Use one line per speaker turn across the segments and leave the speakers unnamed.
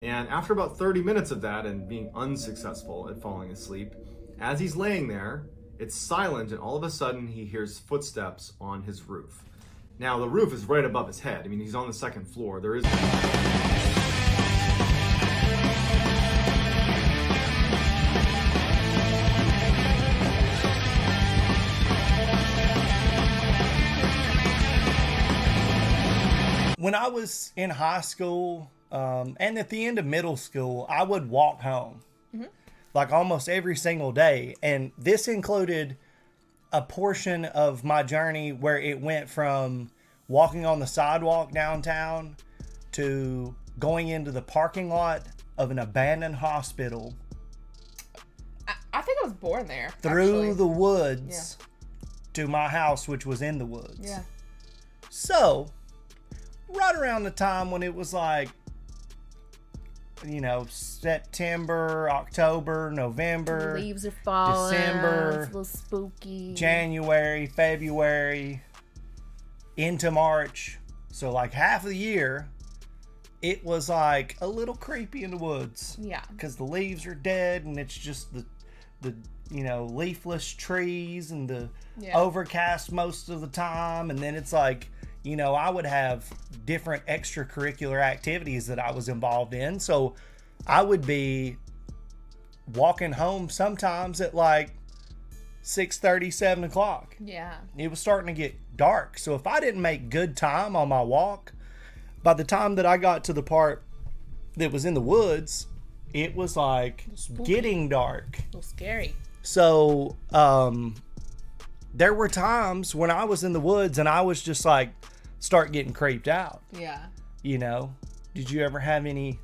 And after about 30 minutes of that and being unsuccessful at falling asleep, as he's laying there, it's silent, and all of a sudden he hears footsteps on his roof. Now, the roof is right above his head. I mean, he's on the second floor. There is...
When I was in high school and at the end of middle school, I would walk home like almost every single day. And this included a portion of my journey where it went from walking on the sidewalk downtown to going into the parking lot of an abandoned hospital.
I think I was born there.
Through the woods to my house, which was in the woods.
Yeah.
So... right around the time when it was like, you know, September, October, November,
the leaves are falling,
December,
it's a little spooky,
January, February, into March. So like half of the year, it was like a little creepy in the woods.
Yeah.
Because the leaves are dead and it's just the you know, leafless trees and the overcast most of the time. And then it's like, you know, I would have different extracurricular activities that I was involved in. So I would be walking home sometimes at like 6:30, 7 o'clock.
Yeah.
It was starting to get dark. So if I didn't make good time on my walk, by the time that I got to the part that was in the woods, it was like getting dark.
A little scary.
So there were times when I was in the woods and I was just like, start getting creeped out.
Yeah.
You know, did you ever have any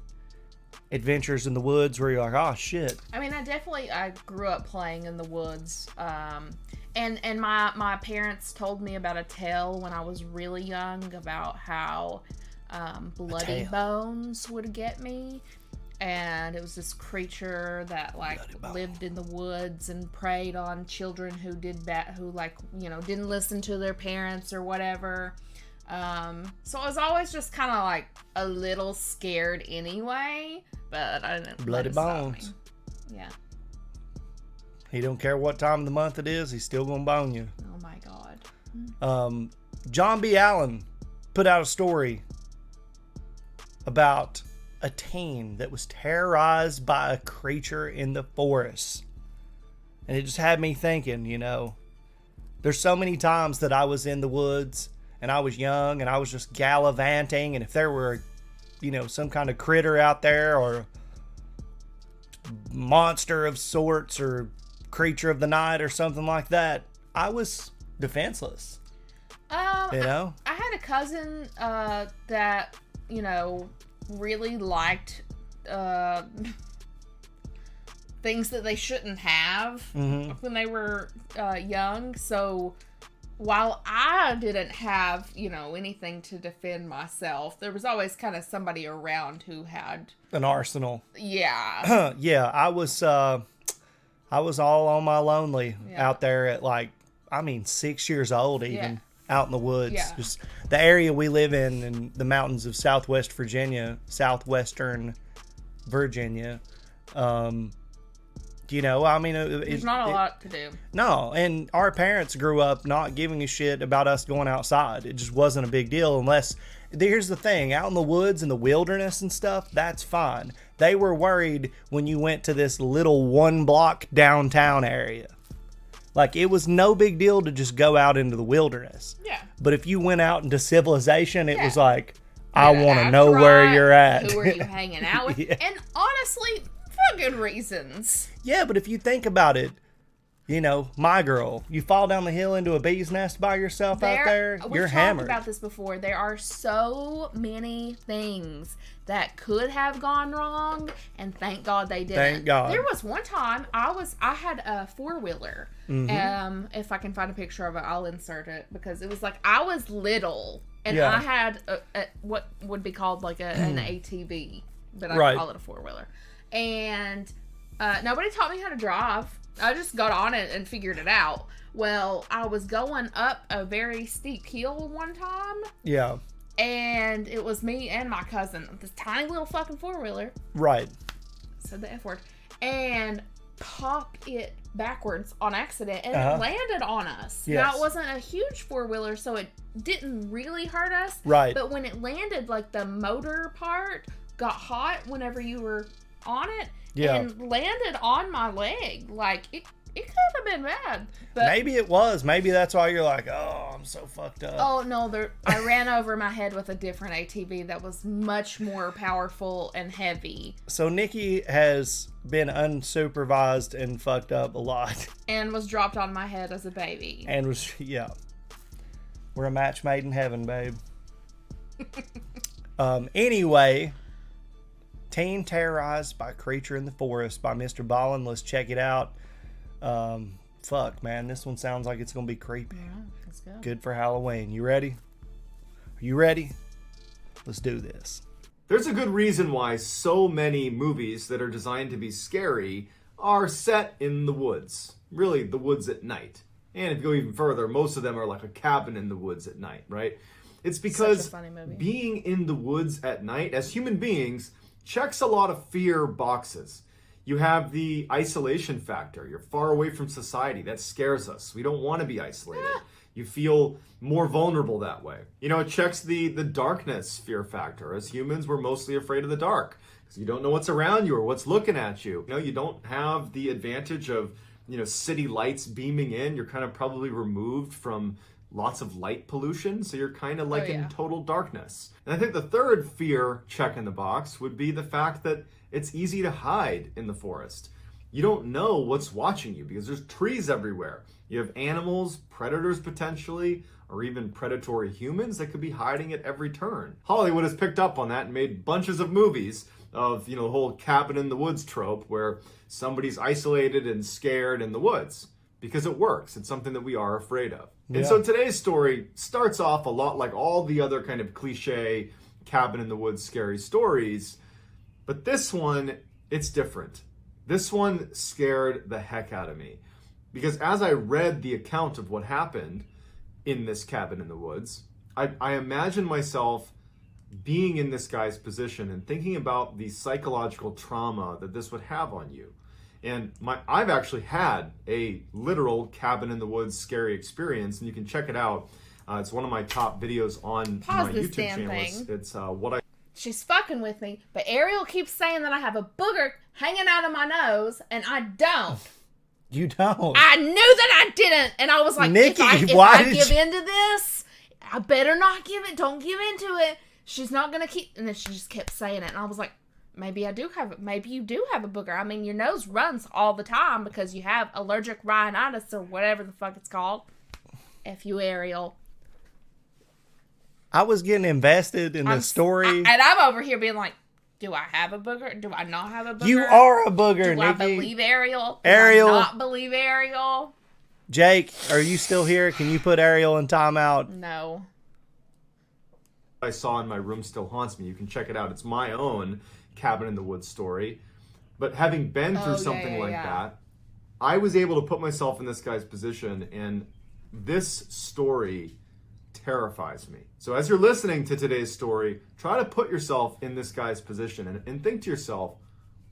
adventures in the woods where you're like, oh shit?
I mean, I grew up playing in the woods. And my parents told me about a tale when I was really young about how bloody bones would get me. And it was this creature that like lived in the woods and preyed on children who didn't listen to their parents or whatever. So I was always just kind of like a little scared anyway, but I didn't.
Bloody bones.
Yeah.
He don't care what time of the month it is. He's still gonna bone you.
Oh my God.
John B. Allen put out a story about a teen that was terrorized by a creature in the forest. And it just had me thinking, you know, there's so many times that I was in the woods and I was young and I was just gallivanting. And if there were, you know, some kind of critter out there or monster of sorts or creature of the night or something like that, I was defenseless. You know?
I had a cousin that, you know, really liked things that they shouldn't have when they were young. So while I didn't have, you know, anything to defend myself, there was always kind of somebody around who had
an arsenal.
Yeah.
Yeah, I was all on my lonely out there at 6 years old even. Out in the woods.
Yeah.
Just the area we live in the mountains of southwestern Virginia. You know, I mean,
there's not a lot to do.
No, and our parents grew up not giving a shit about us going outside. It just wasn't a big deal unless, here's the thing, out in the woods and the wilderness and stuff, that's fine. They were worried when you went to this little 1 block downtown area. Like, it was no big deal to just go out into the wilderness.
Yeah.
But if you went out into civilization, it was like, I want to know where you're at.
Who are you hanging out with?
Yeah.
And honestly, for good reasons.
Yeah, but if you think about it, you know, my girl, you fall down the hill into a bee's nest by yourself out there, you're hammered.
We've talked about this before. There are so many things that could have gone wrong, and thank God they didn't.
Thank God.
There was one time I had a 4-wheeler. If I can find a picture of it, I'll insert it, because it was like I was little and I had a what would be called like an ATV, but I call it a 4-wheeler. And nobody taught me how to drive. I just got on it and figured it out. Well, I was going up a very steep hill one time.
Yeah.
And it was me and my cousin, this tiny little fucking four-wheeler.
Right.
Said the F word. And popped it backwards on accident, and it landed on us.
Yes.
Now, it wasn't a huge four-wheeler, so it didn't really hurt us.
Right.
But when it landed, like, the motor part got hot whenever you were on it, and landed on my leg. Like, it could have been bad. But
maybe it was. Maybe that's why you're like, oh, I'm so fucked up.
oh, no, I ran over my head with a different ATV that was much more powerful and heavy.
So Nikki has been unsupervised and fucked up a lot.
And was dropped on my head as a baby.
And was, we're a match made in heaven, babe. Anyway, Teen Terrorized by Creature in the Forest by mrballen. Let's check it out. Fuck, man, this one sounds like it's gonna be creepy.
Yeah, let's go.
Good for Halloween. You ready? Are you ready? Let's do this.
There's a good reason why so many movies that are designed to be scary are set in the woods. Really, the woods at night. And if you go even further, most of them are like a cabin in the woods at night, right? It's because being in the woods at night, as human beings, checks a lot of fear boxes. You have the isolation factor. You're far away from society. That scares us. We don't want to be isolated. You feel more vulnerable that way. You know, it checks the darkness fear factor. As humans, we're mostly afraid of the dark because you don't know what's around you or what's looking at you. You know, you don't have the advantage of, city lights beaming in. You're kind of probably removed from lots of light pollution, so you're kind of like in total darkness. And I think the third fear check in the box would be the fact that it's easy to hide in the forest. You don't know what's watching you because there's trees everywhere. You have animals, predators potentially, or even predatory humans that could be hiding at every turn. Hollywood has picked up on that and made bunches of movies of, the whole cabin in the woods trope where somebody's isolated and scared in the woods because it works. It's something that we are afraid of. Yeah. And so today's story starts off a lot like all the other kind of cliche cabin in the woods scary stories. But this one, it's different. This one scared the heck out of me. Because as I read the account of what happened in this cabin in the woods, I imagined myself being in this guy's position and thinking about the psychological trauma that this would have on you. And I've actually had a literal cabin in the woods scary experience, and you can check it out. It's one of my top videos on my YouTube channel. It's what I...
She's fucking with me, but Ariel keeps saying that I have a booger hanging out of my nose, and I don't.
You don't.
I knew that I didn't, and I was like,
Nikki,
if I give into this, I better not give it. Don't give into it. She's not gonna keep. And then she just kept saying it, and I was like, maybe I do have it. Maybe you do have a booger. I mean, your nose runs all the time because you have allergic rhinitis or whatever the fuck it's called. F you, Ariel.
I was getting invested in the story.
And I'm over here being like, do I have a booger? Do I not have a booger?
You are a booger,
do
Nikki.
I believe Ariel? Do
Ariel.
I not believe Ariel?
Jake, are you still here? Can you put Ariel in timeout?
No.
I saw in my room still haunts me. You can check it out. It's my own cabin in the woods story. But having been through something like that, I was able to put myself in this guy's position, and this story terrifies me. So as you're listening to today's story, try to put yourself in this guy's position and think to yourself,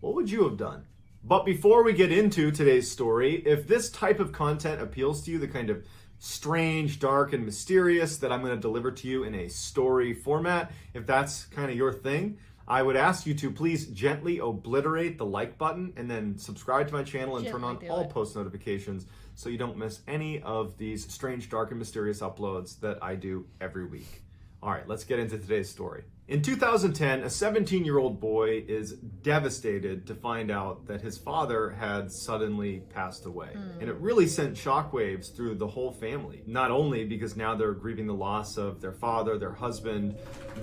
what would you have done? But before we get into today's story, if this type of content appeals to you, the kind of strange, dark, and mysterious that I'm going to deliver to you in a story format, if that's kind of your thing, I would ask you to please gently obliterate the like button and then subscribe to my channel and turn on all post notifications so you don't miss any of these strange, dark, and mysterious uploads that I do every week. All right, let's get into today's story. In 2010, a 17-year-old boy is devastated to find out that his father had suddenly passed away. And it really sent shockwaves through the whole family. Not only because now they're grieving the loss of their father, their husband,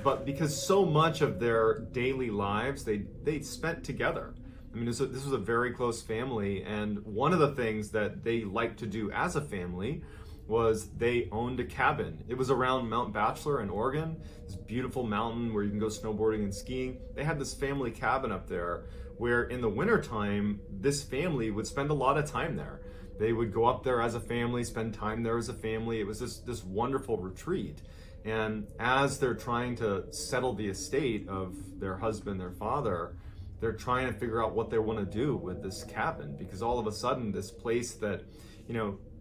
but because so much of their daily lives they spent together. I mean, this was a very close family, and one of the things that they liked to do as a family was they owned a cabin. It was around Mount Bachelor in Oregon, this beautiful mountain where you can go snowboarding and skiing. They had this family cabin up there where in the wintertime, this family would spend a lot of time there. They would go up there as a family, spend time there as a family. It was this wonderful retreat. And as they're trying to settle the estate of their husband, their father, they're trying to figure out what they want to do with this cabin, because all of a sudden this place that,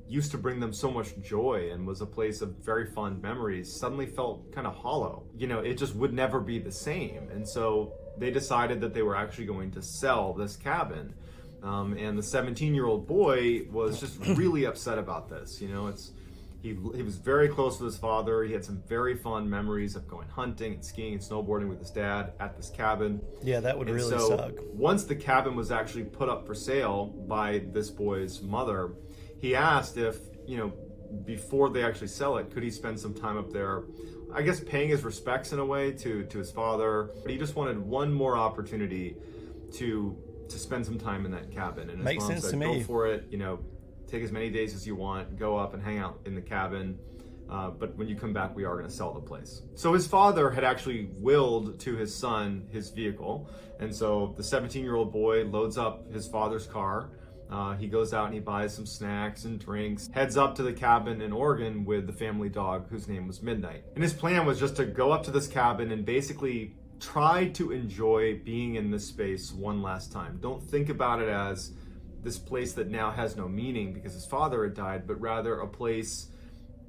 used to bring them so much joy and was a place of very fond memories suddenly felt kind of hollow. It just would never be the same. And so they decided that they were actually going to sell this cabin. And the 17-year-old boy was just really upset about this. He was very close with his father. He had some very fond memories of going hunting and skiing and snowboarding with his dad at this cabin.
Yeah, that would really suck.
Once the cabin was actually put up for sale by this boy's mother, he asked if, before they actually sell it, could he spend some time up there, I guess paying his respects in a way to his father. But he just wanted one more opportunity to spend some time in that cabin. And his
Makes
mom
sense
said,
to me.
go for it, take as many days as you want, go up and hang out in the cabin. But when you come back, we are going to sell the place. So his father had actually willed to his son his vehicle. And so the 17-year-old boy loads up his father's car. He goes out and he buys some snacks and drinks, heads up to the cabin in Oregon with the family dog whose name was Midnight. And his plan was just to go up to this cabin and basically try to enjoy being in this space one last time. Don't think about it as this place that now has no meaning because his father had died, but rather a place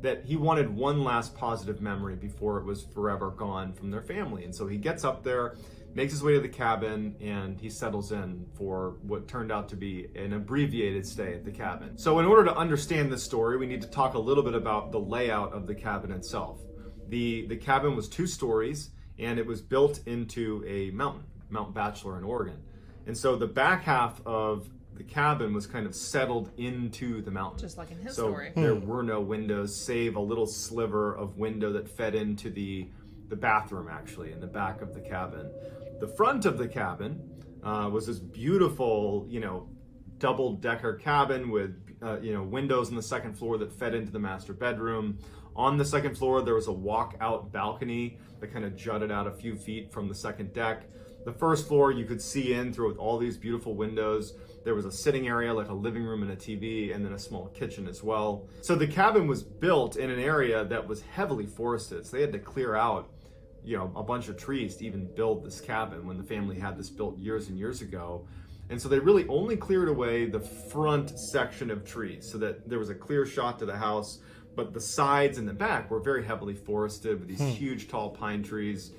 that he wanted one last positive memory before it was forever gone from their family. And so he gets up there, makes his way to the cabin, and he settles in for what turned out to be an abbreviated stay at the cabin. So in order to understand this story, we need to talk a little bit about the layout of the cabin itself. The cabin was 2 stories, and it was built into a mountain, Mount Bachelor in Oregon. And so the back half of the cabin was kind of settled into the mountain.
Just like in his
so
story.
There were no windows, save a little sliver of window that fed into the bathroom, actually, in the back of the cabin. The front of the cabin was this beautiful, double-decker cabin with, windows on the second floor that fed into the master bedroom. On the second floor, there was a walk-out balcony that kind of jutted out a few feet from the second deck. The first floor, you could see in through all these beautiful windows. There was a sitting area, like a living room and a TV, and then a small kitchen as well. So the cabin was built in an area that was heavily forested. So they had to clear out, a bunch of trees to even build this cabin when the family had this built years and years ago. And so they really only cleared away the front section of trees so that there was a clear shot to the house, but the sides and the back were very heavily forested with these huge tall pine trees.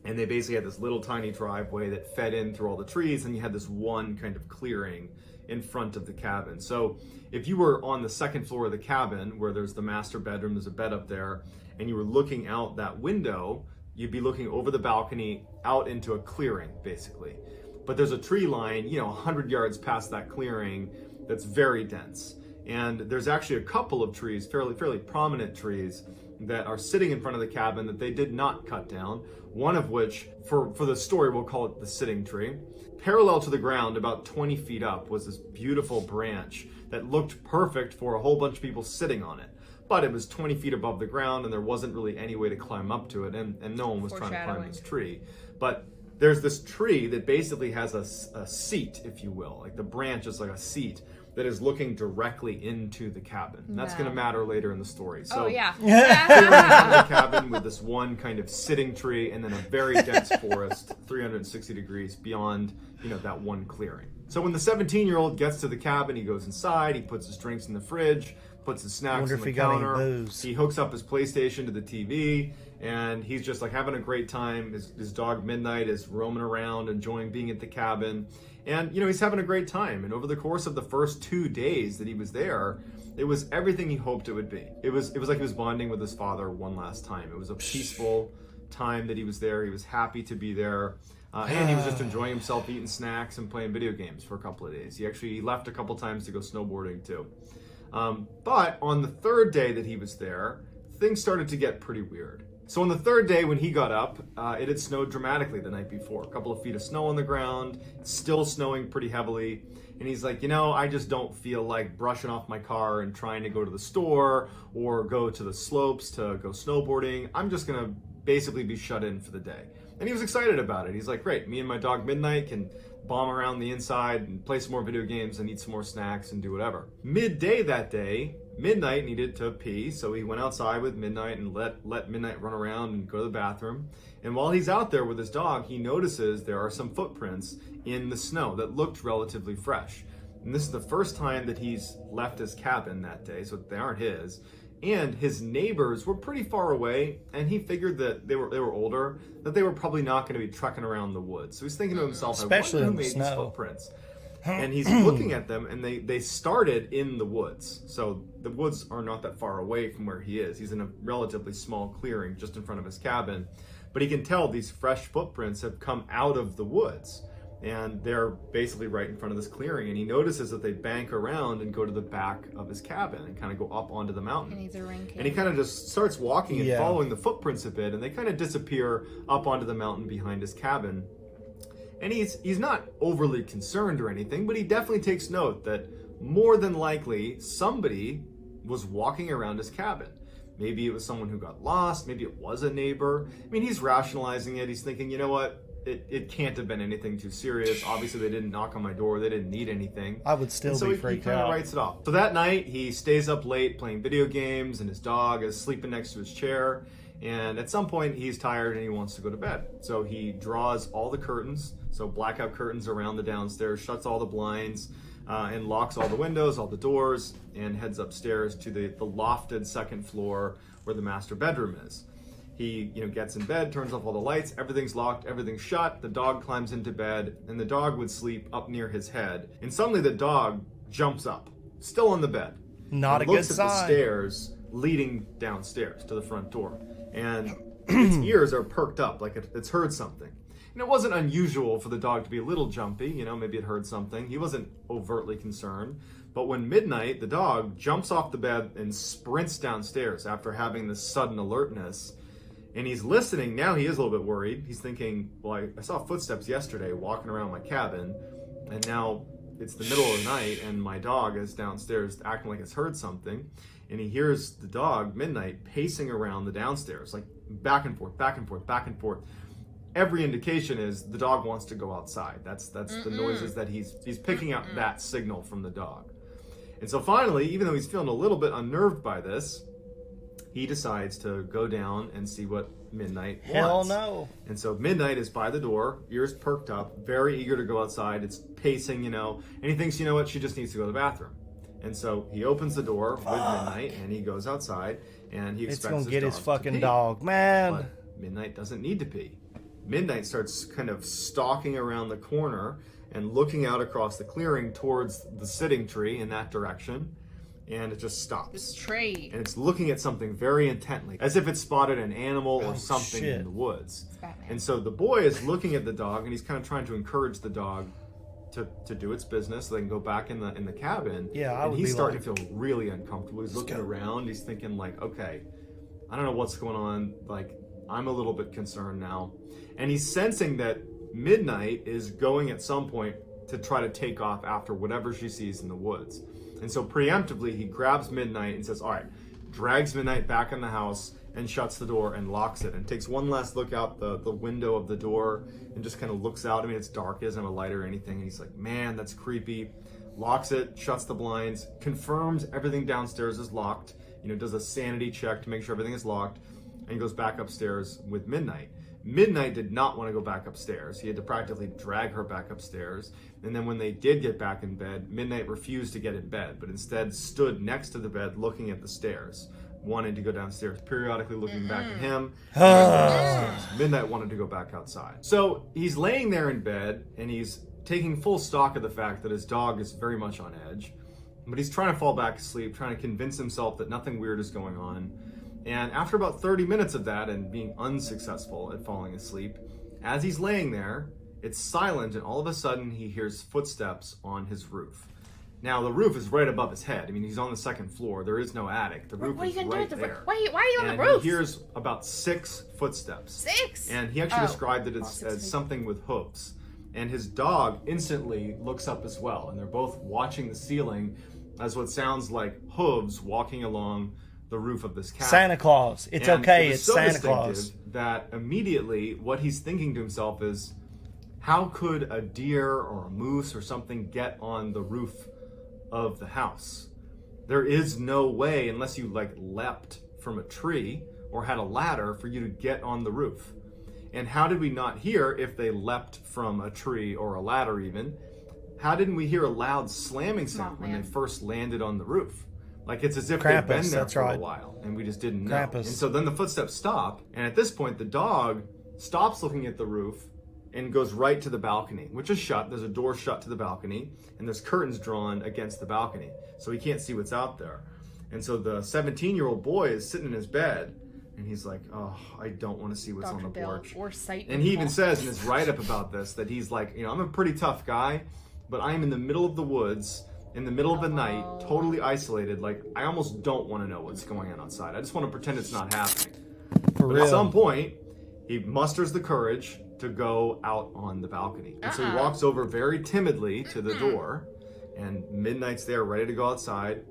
And they basically had this little tiny driveway that fed in through all the trees, and you had this one kind of clearing in front of the cabin. So if you were on the second floor of the cabin, where there's the master bedroom, there's a bed up there, and you were looking out that window, you'd be looking over the balcony out into a clearing, basically. But there's a tree line, 100 yards past that clearing that's very dense. And there's actually a couple of trees, fairly prominent trees, that are sitting in front of the cabin that they did not cut down. One of which, for the story, we'll call it the sitting tree. Parallel to the ground, about 20 feet up, was this beautiful branch that looked perfect for a whole bunch of people sitting on it. But it was 20 feet above the ground, and there wasn't really any way to climb up to it, and no one was trying to climb this tree. But there's this tree that basically has a seat, if you will. Like the branch is like a seat that is looking directly into the cabin. And that's going to matter later in the story. So,
yeah.
The cabin with this one kind of sitting tree and then a very dense forest 360 degrees beyond, that one clearing. So when the 17-year-old gets to the cabin, he goes inside, he puts his drinks in the fridge, puts his snacks on the counter. He hooks up his PlayStation to the TV, and he's just like having a great time. His dog Midnight is roaming around, enjoying being at the cabin. And, he's having a great time. And over the course of the first 2 days that he was there, it was everything he hoped it would be. It was like he was bonding with his father one last time. It was a peaceful time that he was there. He was happy to be there. And he was just enjoying himself, eating snacks and playing video games for a couple of days. He actually left a couple times to go snowboarding too. But on the 3rd day that he was there, things started to get pretty weird. So on the 3rd day when he got up, it had snowed dramatically the night before. A couple of feet of snow on the ground, still snowing pretty heavily. And he's like, I just don't feel like brushing off my car and trying to go to the store or go to the slopes to go snowboarding. I'm just going to basically be shut in for the day. And he was excited about it. He's like, great, me and my dog Midnight can bomb around the inside and play some more video games and eat some more snacks and do whatever. Midday that day, Midnight needed to pee, so he went outside with Midnight and let Midnight run around and go to the bathroom. And while he's out there with his dog, he notices there are some footprints in the snow that looked relatively fresh. And this is the first time that he's left his cabin that day, so they aren't his. And his neighbors were pretty far away, and he figured that they were older, that they were probably not going to be trekking around the woods. So he's thinking to himself,
especially
I
in
wonder
the
who made these
snow.
footprints. And he's looking at them, and they started in the woods. So the woods are not that far away from where he is. He's in a relatively small clearing just in front of his cabin. But he can tell these fresh footprints have come out of the woods. And they're basically right in front of this clearing. And he notices that they bank around and go to the back of his cabin and kind of go up onto the mountain.
And he's a ring
And he kind of just starts walking and
Yeah.
following the footprints a bit. And they kind of disappear up onto the mountain behind his cabin. And he's not overly concerned or anything, but he definitely takes note that more than likely somebody was walking around his cabin. Maybe it was someone who got lost. Maybe it was a neighbor. I mean, he's rationalizing it. He's thinking, you know what? It can't have been anything too serious. Obviously, they didn't knock on my door. They didn't need anything.
I would still
And so
be
he
freaked
kind of
out.
writes it off. So that night, he stays up late playing video games, and his dog is sleeping next to his chair. And at some point, he's tired and he wants to go to bed. So he draws all the curtains, so blackout curtains around the downstairs, shuts all the blinds, and locks all the windows, all the doors, and heads upstairs to the lofted second floor where the master bedroom is. He gets in bed, turns off all the lights, everything's locked, everything's shut. The dog climbs into bed, and the dog would sleep up near his head. And suddenly the dog jumps up, still on the bed.
Not a
and
good
looks at
sign.
the stairs leading downstairs to the front door. And its ears are perked up like it's heard something. And it wasn't unusual for the dog to be a little jumpy, maybe it heard something. He wasn't overtly concerned. But when Midnight, the dog, jumps off the bed and sprints downstairs after having this sudden alertness, and he's listening, now he is a little bit worried. He's thinking, well, I saw footsteps yesterday walking around my cabin, and now it's the middle of the night, and my dog is downstairs acting like it's heard something. And he hears the dog, Midnight, pacing around the downstairs, like back and forth, back and forth, back and forth. Every indication is the dog wants to go outside. That's the noises that he's picking up that signal from the dog. And so finally, even though he's feeling a little bit unnerved by this, he decides to go down and see what Midnight wants.
Hell no.
And so Midnight is by the door, ears perked up, very eager to go outside. It's pacing, and he thinks, you know what, she just needs to go to the bathroom. And so he opens the door with Midnight, and he goes outside, and he expects
It's gonna get his
dog to
fucking
pee.
dog, man.
But Midnight doesn't need to pee. Midnight starts kind of stalking around the corner and looking out across the clearing towards the sitting tree in that direction, and it just stops.
This tree.
And it's looking at something very intently, as if it spotted an animal or something
shit.
in the woods.
It's Batman.
And so the boy is looking at the dog, and he's kind of trying to encourage the dog to do its business so they can go back in the cabin.
Yeah, I
and
would
he's
be
starting
like,
to feel really uncomfortable. He's looking around. He's thinking like, okay, I don't know what's going on. Like, I'm a little bit concerned now. And he's sensing that Midnight is going at some point to try to take off after whatever she sees in the woods. And so preemptively, he grabs Midnight and says, all right, drags Midnight back in the house and shuts the door and locks it and takes one last look out the window of the door and just kind of looks out. I mean, it's dark, he doesn't have a light or anything. And he's like, man, that's creepy. Locks it, shuts the blinds, confirms everything downstairs is locked, does a sanity check to make sure everything is locked, and goes back upstairs with Midnight. Midnight did not want to go back upstairs. He had to practically drag her back upstairs. And then when they did get back in bed, Midnight refused to get in bed, but instead stood next to the bed looking at the stairs, wanting to go downstairs, periodically looking back at him. Midnight wanted to go back outside. So he's laying there in bed, and he's taking full stock of the fact that his dog is very much on edge. But he's trying to fall back asleep, trying to convince himself that nothing weird is going on. And after about 30 minutes of that and being unsuccessful at falling asleep, as he's laying there, it's silent, and all of a sudden he hears footsteps on his roof. Now, the roof is right above his head. I mean, he's on the second floor. There is no attic. The roof
What are you
is
gonna do
right
with the
there.
roof? Why are you on
And
the roof?
he hears about 6 footsteps.
6?
And he actually
Oh.
described it
Oh,
as
6 feet.
something with hooves. And his dog instantly looks up as well. And they're both watching the ceiling as what sounds like hooves walking along the roof of this cabin.
Santa Claus. It's
And
okay.
it was
It's
so
Santa
distinctive
Claus.
that immediately what he's thinking to himself is, how could a deer or a moose or something get on the roof of the house? There is no way, unless you like leapt from a tree or had a ladder, for you to get on the roof. And how did we not hear, if they leapt from a tree or a ladder even, how didn't we hear a loud slamming sound when they first landed on the roof? Like, it's as if they've been there for a while and we just didn't know. And so then the footsteps stop, and at this point the dog stops looking at the roof and goes right to the balcony, which is shut. There's a door shut to the balcony, and there's curtains drawn against the balcony, so he can't see what's out there. And so the 17-year-old boy is sitting in his bed, and he's like, oh, I don't want to see what's on the porch.
Or Satan.
And he even says in his write-up about this that he's like, I'm a pretty tough guy, but I am in the middle of the woods, in the middle of the night, totally isolated. Like, I almost don't want to know what's going on outside. I just want to pretend it's not happening. But at some point, he musters the courage to go out on the balcony. And so he walks over very timidly to the door, and midnight's there, ready to go outside.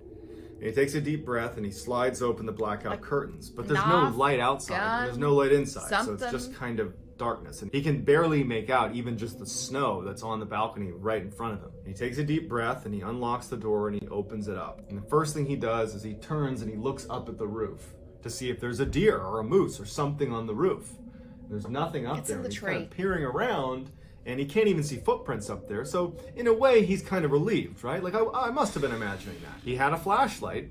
And he takes a deep breath and he slides open the blackout curtains. But there's no light outside, and there's no light inside. So it's just kind of darkness. And he can barely make out even just the snow that's on the balcony right in front of him. He takes a deep breath and he unlocks the door and he opens it up. And the first thing he does is he turns and he looks up at the roof to see if there's a deer or a moose or something on the roof. There's nothing up there. He's kind of peering around, and he can't even see footprints up there. So in a way, he's kind of relieved, right? Like, I must have been imagining that. He had a flashlight,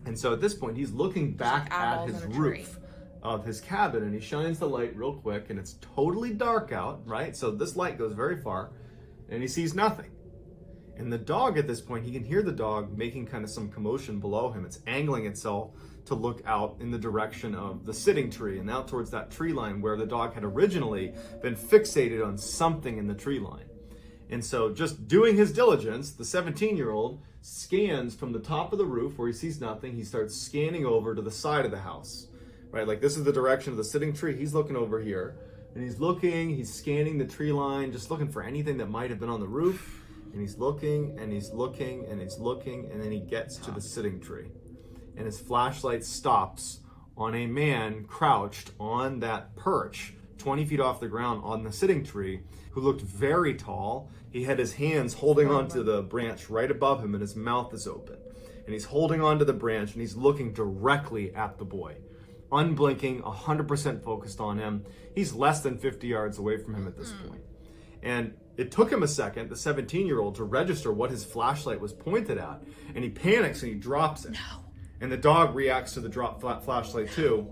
and so at this point, he's looking back at his roof of his cabin, and he shines the light real quick, and it's totally dark out, right? So this light goes very far, and he sees nothing. And the dog at this point, he can hear the dog making kind of some commotion below him. It's angling itself to look out in the direction of the sitting tree and out towards that tree line where the dog had originally been fixated on something in the tree line. And so, just doing his diligence, the 17-year-old scans from the top of the roof where he sees nothing. He starts scanning over to the side of the house, right? Like, this is the direction of the sitting tree. He's looking over here, and he's scanning the tree line, just looking for anything that might have been on the roof. And he's looking, and he's looking, and he's looking, and then he gets to the sitting tree. And his flashlight stops on a man crouched on that perch 20 feet off the ground on the sitting tree, who looked very tall. He had his hands holding onto the branch right above him, and his mouth is open. And he's holding onto the branch, and he's looking directly at the boy, unblinking, 100% focused on him. He's less than 50 yards away from him at this point. And it took him a second, the 17-year-old, to register what his flashlight was pointed at. And he panics and he drops it. And the dog reacts to the drop flashlight too.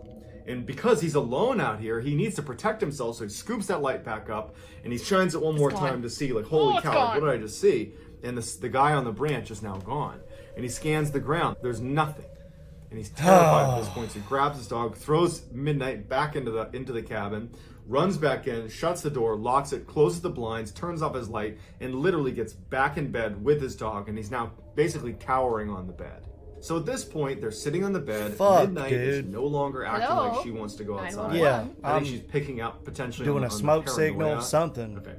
And because he's alone out here, he needs to protect himself, so he scoops that light back up and he shines it one more time to see, like, holy cow, like, what did I just see? And the guy on the branch is now gone. And he scans the ground. There's nothing. And he's terrified at this point. So he grabs his dog, throws Midnight back into the cabin, runs back in, shuts the door, locks it, closes the blinds, turns off his light, and literally gets back in bed with his dog. And he's now basically cowering on the bed. So at this point, they're sitting on the bed. Midnight is no longer acting like she wants to go outside.
Yeah,
I think she's picking up potentially
doing
on
a smoke
the
signal, something.
Okay.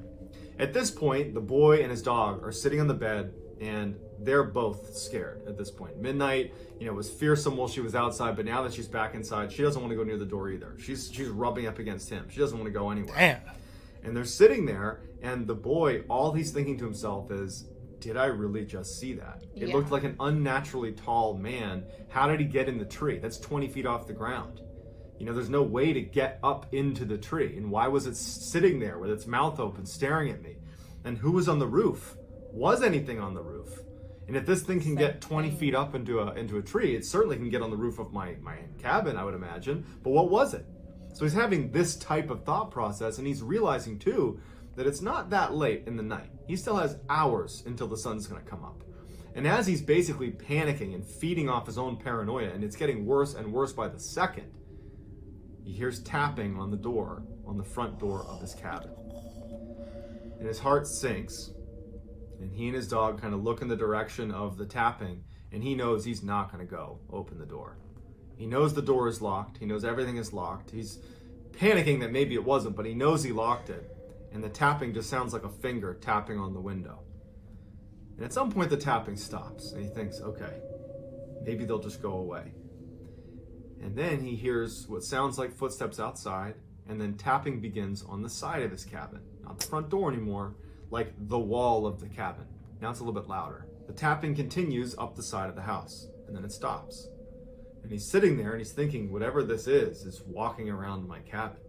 At this point, the boy and his dog are sitting on the bed, and they're both scared at this point. Midnight, was fearsome while she was outside, but now that she's back inside, she doesn't want to go near the door either. She's rubbing up against him. She doesn't want to go anywhere.
Damn.
And they're sitting there, and the boy, all he's thinking to himself is, did I really just see that? It looked like an unnaturally tall man. How did he get in the tree? That's 20 feet off the ground. There's no way to get up into the tree. And why was it sitting there with its mouth open, staring at me? And who was on the roof? Was anything on the roof? And if this thing can get 20 feet up into a tree, it certainly can get on the roof of my cabin, I would imagine. But what was it? So he's having this type of thought process, and he's realizing too that it's not that late in the night. He still has hours until the sun's going to come up. And as he's basically panicking and feeding off his own paranoia, and it's getting worse and worse by the second, he hears tapping on the door, on the front door of his cabin. And his heart sinks, and he and his dog kind of look in the direction of the tapping, and he knows he's not going to go open the door. He knows the door is locked. He knows everything is locked. He's panicking that maybe it wasn't, but he knows he locked it. And the tapping just sounds like a finger tapping on the window. And at some point the tapping stops, and he thinks, okay, maybe they'll just go away. And then he hears what sounds like footsteps outside, and then tapping begins on the side of his cabin. Not the front door anymore, like the wall of the cabin. Now it's a little bit louder. The tapping continues up the side of the house, and then it stops. And he's sitting there and he's thinking, whatever this is walking around my cabin.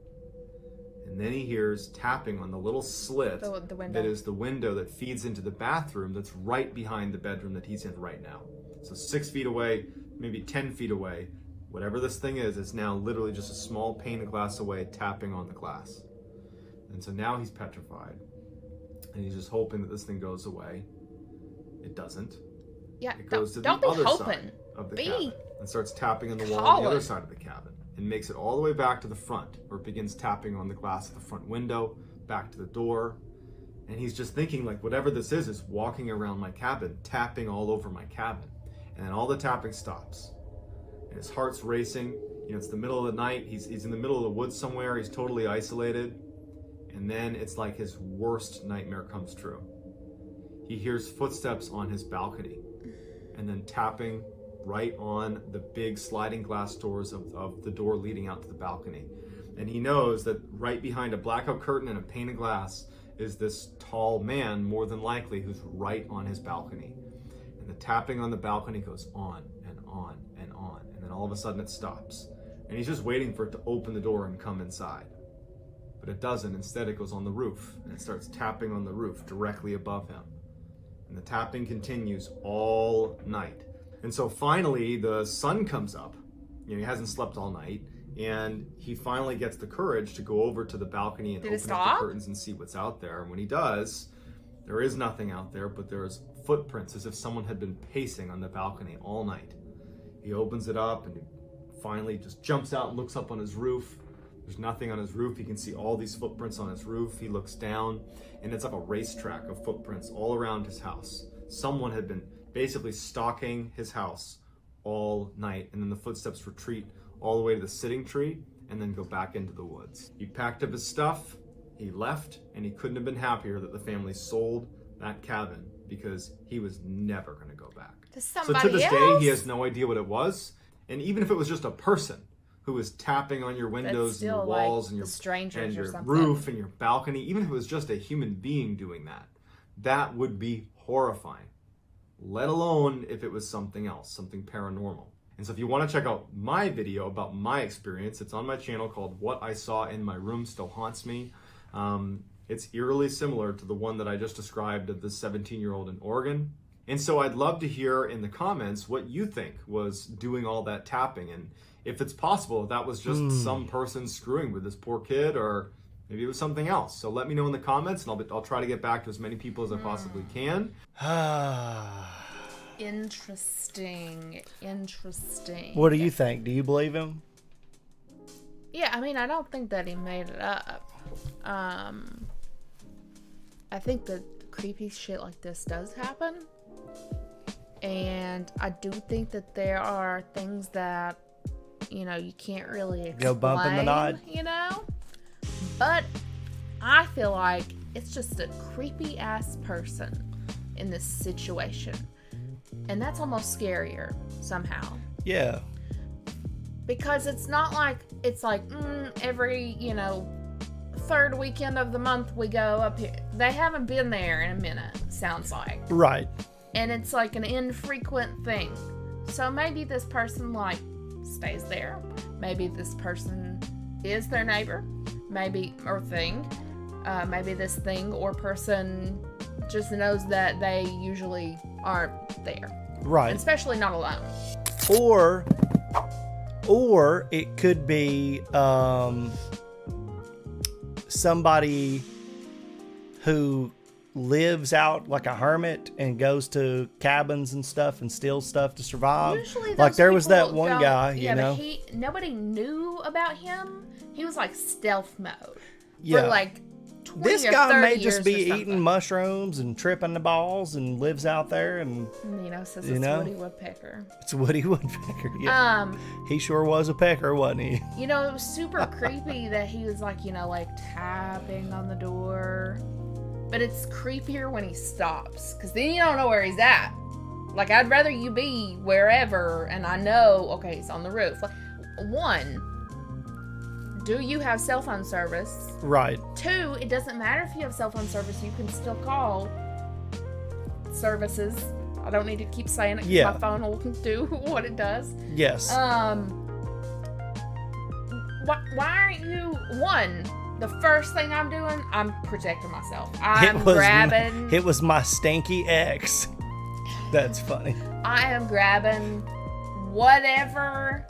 And then he hears tapping on the little slit
the window.
that is the window that feeds into the bathroom that's right behind the bedroom that he's in right now. So 6 feet away, maybe 10 feet away, whatever this thing is now literally just a small pane of glass away, tapping on the glass. And so now he's petrified. And he's just hoping that this thing goes away. It doesn't.
Yeah,
It goes to the
don't be
other
hoping.
side of the
Be
cabin and starts tapping on the wall on
calling.
the other side of the cabin and makes it all the way back to the front, where it begins tapping on the glass of the front window, back to the door. And he's just thinking, like, whatever this is walking around my cabin, tapping all over my cabin. And then all the tapping stops. And his heart's racing. You know, it's the middle of the night. He's in the middle of the woods somewhere. He's totally isolated. And then it's like his worst nightmare comes true. He hears footsteps on his balcony, and then tapping right on the big sliding glass doors of the door leading out to the balcony. And he knows that right behind a blackout curtain and a pane of glass is this tall man, more than likely, who's right on his balcony. And the tapping on the balcony goes on and on and on, and then all of a sudden it stops. And he's just waiting for it to open the door and come inside. But it doesn't. Instead, it goes on the roof, and it starts tapping on the roof directly above him. And the tapping continues all night. And so finally, the sun comes up. You know, he hasn't slept all night, and he finally gets the courage to go over to the balcony and
Did it
open up
stop?
the curtains and see what's out there. And when he does, there is nothing out there, but there's footprints as if someone had been pacing on the balcony all night. He opens it up and finally just jumps out and looks up on his roof. There's nothing on his roof. He can see all these footprints on his roof. He looks down, and it's like a racetrack of footprints all around his house. Someone had been basically stalking his house all night, and then the footsteps retreat all the way to the sitting tree and then go back into the woods. He packed up his stuff, he left, and he couldn't have been happier that the family sold that cabin, because he was never going to go back.
To
So
somebody
to this
else?
day, he has no idea what it was. And even if it was just a person who was tapping on your
That's
windows and your
still
walls
like
and your,
the strangers
and
or
your
something.
roof and your balcony, even if it was just a human being doing that, that would be horrifying. Let alone if it was something else, something paranormal. And so if you want to check out my video about my experience, it's on my channel called What I Saw in My Room Still Haunts Me. It's eerily similar to the one that I just described of the 17-year-old in Oregon. And so I'd love to hear in the comments what you think was doing all that tapping, and if it's possible if that was just some person screwing with this poor kid, or maybe it was something else. So let me know in the comments, and I'll try to get back to as many people as I possibly can.
Interesting.
What do you think? Do you believe him?
Yeah, I mean, I don't think that he made it up. I think that creepy shit like this does happen. And I do think that there are things that, you know, you can't really explain.
Go bump in the night.
You know? But I feel like it's just a creepy ass person in this situation. And that's almost scarier somehow.
Yeah.
Because it's not like, it's like every, you know, third weekend of the month we go up here. They haven't been there in a minute, sounds like.
Right.
And it's like an infrequent thing. So maybe this person like stays there. Maybe this person is their neighbor. Maybe, or thing. Maybe this thing or person just knows that they usually aren't there.
Right.
And especially not alone.
Or it could be somebody who lives out like a hermit and goes to cabins and stuff and steals stuff to survive.
Usually
like there was that
people
one
don't-
guy,
yeah,
you know.
but nobody knew about him. He was like stealth mode.
Yeah.
For like 20
This
or
guy
30
may just
years
be
or something.
eating mushrooms and tripping the balls and lives out there, and
You know, says
you
it's
know?
Woody Woodpecker.
it's Woody Woodpecker. Yeah. He sure was a pecker, wasn't he?
You know, it was super creepy that he was like, you know, like tapping on the door. But it's creepier when he stops, because then you don't know where he's at. Like, I'd rather you be wherever, and I know, okay, he's on the roof. Like, one, do you have cell phone service?
Right.
Two, it doesn't matter if you have cell phone service, you can still call services. I don't need to keep saying it because
Yeah.
my phone will do what it does.
Yes.
Why aren't you, one, the first thing I'm doing, I'm protecting myself.
It was my stinky ex. That's funny.
I am grabbing whatever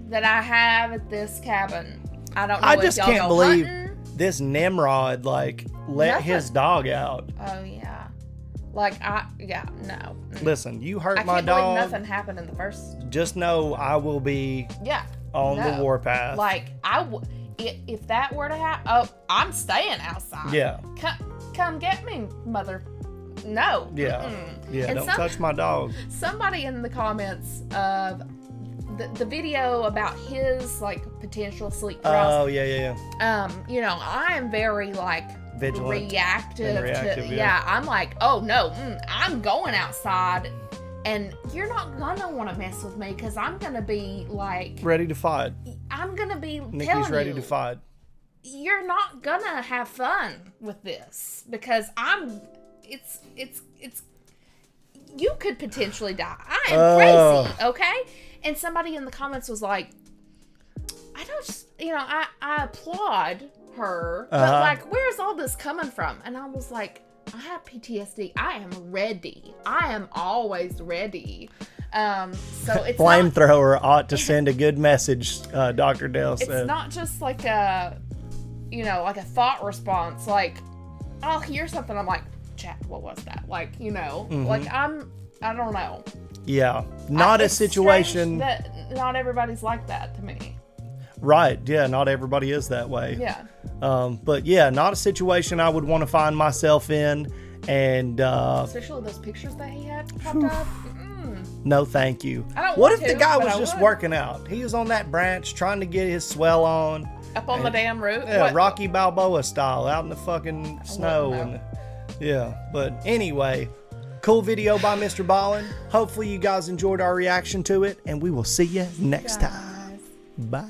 that I have at this cabin. I don't know
I
if
just
y'all
can't
go
believe
hunting.
this Nimrod let
Nothing.
his dog out.
Oh yeah, no.
Listen, you hurt
I
my
can't believe
dog.
nothing happened in the first.
Just know I will be on the warpath.
Like if that were to happen, I'm staying outside.
Yeah.
Come get me, mother. No.
Yeah.
Mm-mm.
Yeah.
And
Don't touch my dog.
Somebody in the comments of the video about his like potential sleep paralysis.
Oh yeah.
I am very like
Vigilant.
reactive to
yeah.
I'm like, oh no, I'm going outside, and you're not gonna want to mess with me because I'm gonna be like
ready to fight.
I'm gonna be
Nikki's
telling
ready
you,
to fight.
you're not gonna have fun with this because it's you could potentially die. I am crazy, okay? And somebody in the comments was like, I applaud her, but like, where's all this coming from? And I was like, I have PTSD. I am ready. I am always ready. So it's
Flamethrower ought to send a good message, Dr. Dale said.
It's not just like a thought response. Like, I'll hear something, I'm like, chat, what was that? Like, like I don't know.
Yeah. Not a
It's
situation.
that not everybody's like that to me.
Right. Yeah. Not everybody is that way.
Yeah.
But yeah, not a situation I would want to find myself in. And
Especially those pictures that he had popped up.
no, thank you.
I don't
What
want
if the
to,
guy
but
was
I
just
would.
working out? He was on that branch trying to get his swell on.
Up on the damn roof.
Yeah,
What-
Rocky Balboa style, out in the fucking snow.
wouldn't know.
Yeah, but anyway, cool video by Mr. Ballen. Hopefully you guys enjoyed our reaction to it, and we will see you next time. Bye.